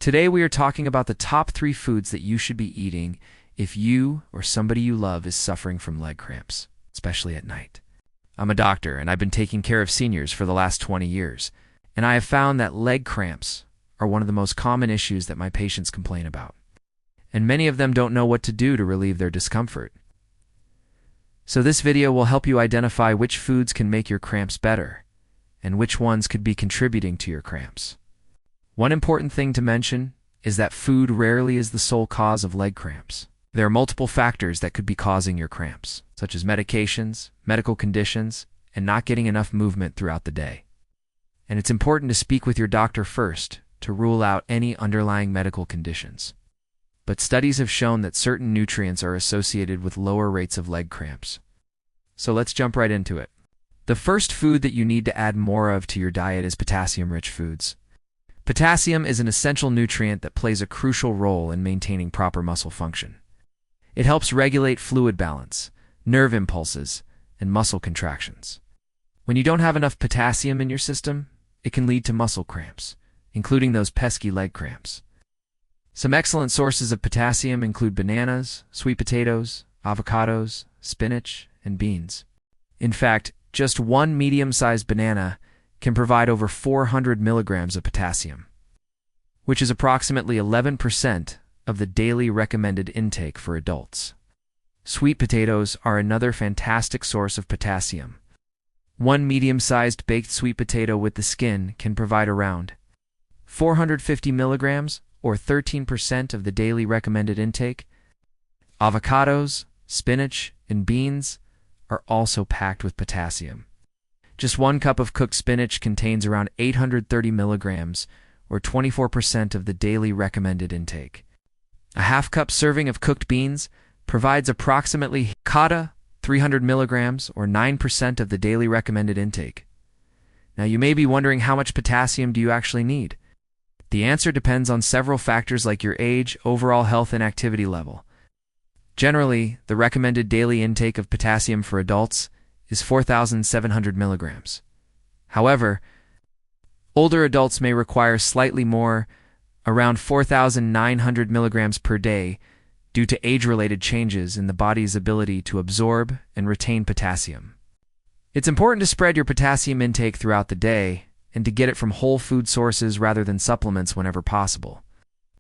Today we are talking about the top 3 foods that you should be eating if you or somebody you love is suffering from leg cramps, especially at night. I'm a doctor and I've been taking care of seniors for the last 20 years, and I have found that leg cramps are one of the most common issues that my patients complain about. And many of them don't know what to do to relieve their discomfort. So this video will help you identify which foods can make your cramps better, and which ones could be contributing to your cramps. One important thing to mention is that food rarely is the sole cause of leg cramps. There are multiple factors that could be causing your cramps, such as medications, medical conditions, and not getting enough movement throughout the day. And it's important to speak with your doctor first to rule out any underlying medical conditions. But studies have shown that certain nutrients are associated with lower rates of leg cramps. So let's jump right into it. The first food that you need to add more of to your diet is potassium-rich foods. Potassium is an essential nutrient that plays a crucial role in maintaining proper muscle function. It helps regulate fluid balance, nerve impulses, and muscle contractions. When you don't have enough potassium in your system, it can lead to muscle cramps, including those pesky leg cramps. Some excellent sources of potassium include bananas, sweet potatoes, avocados, spinach, and beans. In fact, just one medium-sized banana can provide over 400 milligrams of potassium, which is approximately 11% of the daily recommended intake for adults. Sweet potatoes are another fantastic source of potassium. One medium-sized baked sweet potato with the skin can provide around 450 milligrams, or 13% of the daily recommended intake. Avocados, spinach, and beans are also packed with potassium. Just 1 cup of cooked spinach contains around 830 milligrams, or 24% of the daily recommended intake. A half-cup serving of cooked beans provides approximately 300 milligrams, or 9% of the daily recommended intake. Now you may be wondering, how much potassium do you actually need? The answer depends on several factors like your age, overall health, and activity level. Generally, the recommended daily intake of potassium for adults is 4,700 milligrams. However, older adults may require slightly more, around 4,900 milligrams per day, due to age-related changes in the body's ability to absorb and retain potassium. It's important to spread your potassium intake throughout the day and to get it from whole food sources rather than supplements whenever possible.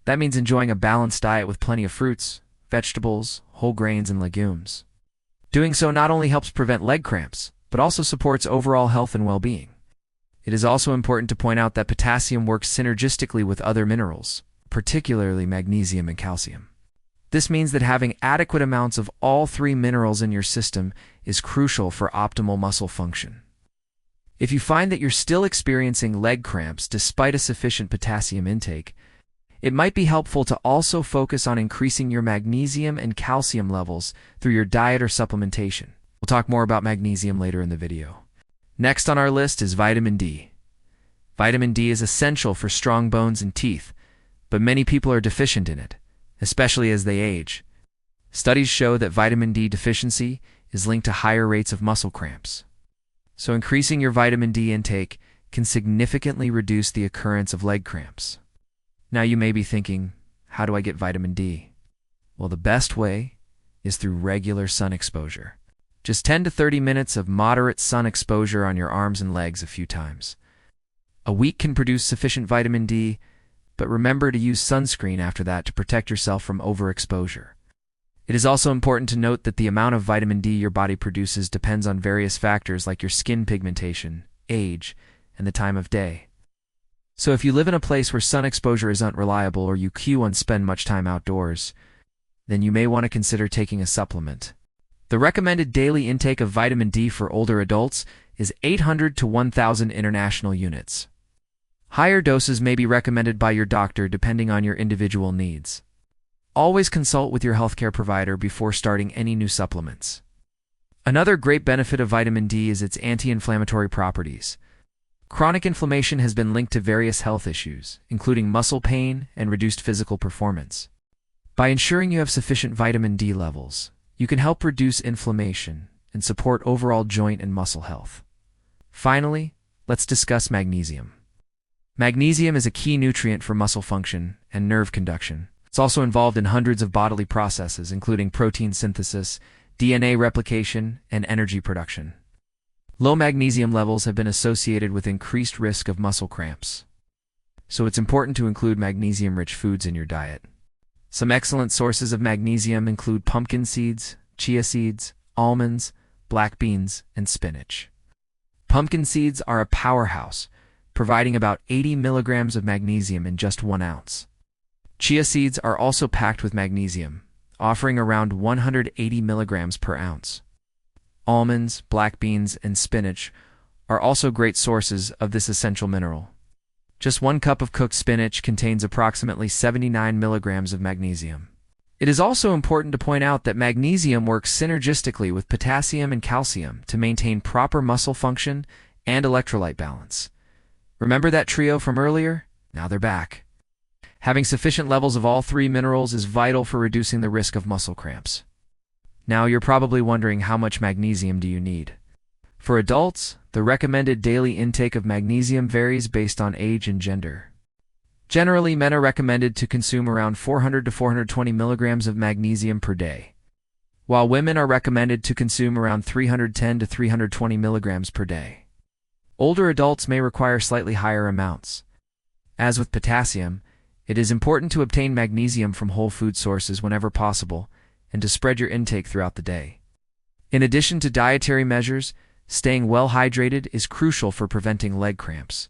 That means enjoying a balanced diet with plenty of fruits, vegetables, whole grains, and legumes. Doing so not only helps prevent leg cramps, but also supports overall health and well-being. It is also important to point out that potassium works synergistically with other minerals, particularly magnesium and calcium. This means that having adequate amounts of all 3 minerals in your system is crucial for optimal muscle function. If you find that you're still experiencing leg cramps despite a sufficient potassium intake, it might be helpful to also focus on increasing your magnesium and calcium levels through your diet or supplementation. We'll talk more about magnesium later in the video. Next on our list is vitamin D. Vitamin D is essential for strong bones and teeth, but many people are deficient in it, especially as they age. Studies show that vitamin D deficiency is linked to higher rates of muscle cramps. So increasing your vitamin D intake can significantly reduce the occurrence of leg cramps. Now you may be thinking, how do I get vitamin D? Well, the best way is through regular sun exposure. Just 10 to 30 minutes of moderate sun exposure on your arms and legs a few times. A week can produce sufficient vitamin D, but remember to use sunscreen after that to protect yourself from overexposure. It is also important to note that the amount of vitamin D your body produces depends on various factors like your skin pigmentation, age, and the time of day. So if you live in a place where sun exposure is unreliable or you spend much time outdoors, then you may want to consider taking a supplement. The recommended daily intake of vitamin D for older adults is 800 to 1,000 international units. Higher doses may be recommended by your doctor depending on your individual needs. Always consult with your healthcare provider before starting any new supplements. Another great benefit of vitamin D is its anti-inflammatory properties. Chronic inflammation has been linked to various health issues, including muscle pain and reduced physical performance. By ensuring you have sufficient vitamin D levels, you can help reduce inflammation and support overall joint and muscle health. Finally, let's discuss magnesium. Magnesium is a key nutrient for muscle function and nerve conduction. It's also involved in hundreds of bodily processes, including protein synthesis, DNA replication, and energy production. Low magnesium levels have been associated with increased risk of muscle cramps. So it's important to include magnesium-rich foods in your diet. Some excellent sources of magnesium include pumpkin seeds, chia seeds, almonds, black beans, and spinach. Pumpkin seeds are a powerhouse, providing about 80 milligrams of magnesium in just 1 ounce. Chia seeds are also packed with magnesium, offering around 180 milligrams per ounce. Almonds, black beans, and spinach are also great sources of this essential mineral. Just 1 cup of cooked spinach contains approximately 79 milligrams of magnesium. It is also important to point out that magnesium works synergistically with potassium and calcium to maintain proper muscle function and electrolyte balance. Remember that trio from earlier? Now they're back. Having sufficient levels of all 3 minerals is vital for reducing the risk of muscle cramps. Now you're probably wondering, how much magnesium do you need? For adults, the recommended daily intake of magnesium varies based on age and gender. Generally, men are recommended to consume around 400 to 420 milligrams of magnesium per day, while women are recommended to consume around 310 to 320 milligrams per day. Older adults may require slightly higher amounts. As with potassium, it is important to obtain magnesium from whole food sources whenever possible and to spread your intake throughout the day. In addition to dietary measures, staying well hydrated is crucial for preventing leg cramps.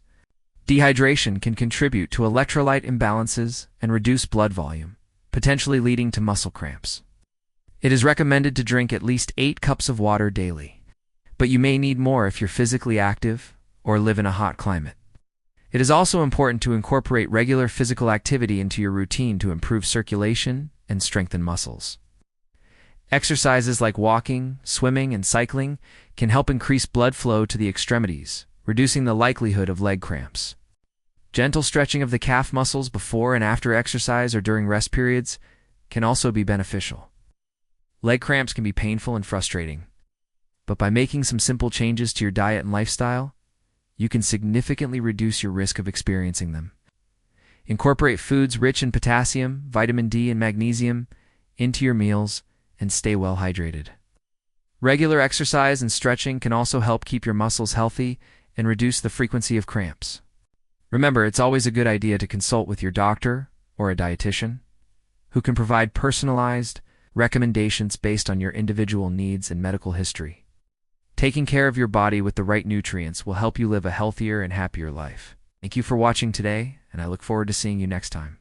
Dehydration can contribute to electrolyte imbalances and reduce blood volume, potentially leading to muscle cramps. It is recommended to drink at least 8 cups of water daily, but you may need more if you're physically active or live in a hot climate. It is also important to incorporate regular physical activity into your routine to improve circulation and strengthen muscles. Exercises like walking, swimming, and cycling can help increase blood flow to the extremities, reducing the likelihood of leg cramps. Gentle stretching of the calf muscles before and after exercise or during rest periods can also be beneficial. Leg cramps can be painful and frustrating, but by making some simple changes to your diet and lifestyle, you can significantly reduce your risk of experiencing them. Incorporate foods rich in potassium, vitamin D, and magnesium into your meals and stay well hydrated. Regular exercise and stretching can also help keep your muscles healthy and reduce the frequency of cramps. Remember, it's always a good idea to consult with your doctor or a dietitian, who can provide personalized recommendations based on your individual needs and medical history. Taking care of your body with the right nutrients will help you live a healthier and happier life. Thank you for watching today, and I look forward to seeing you next time.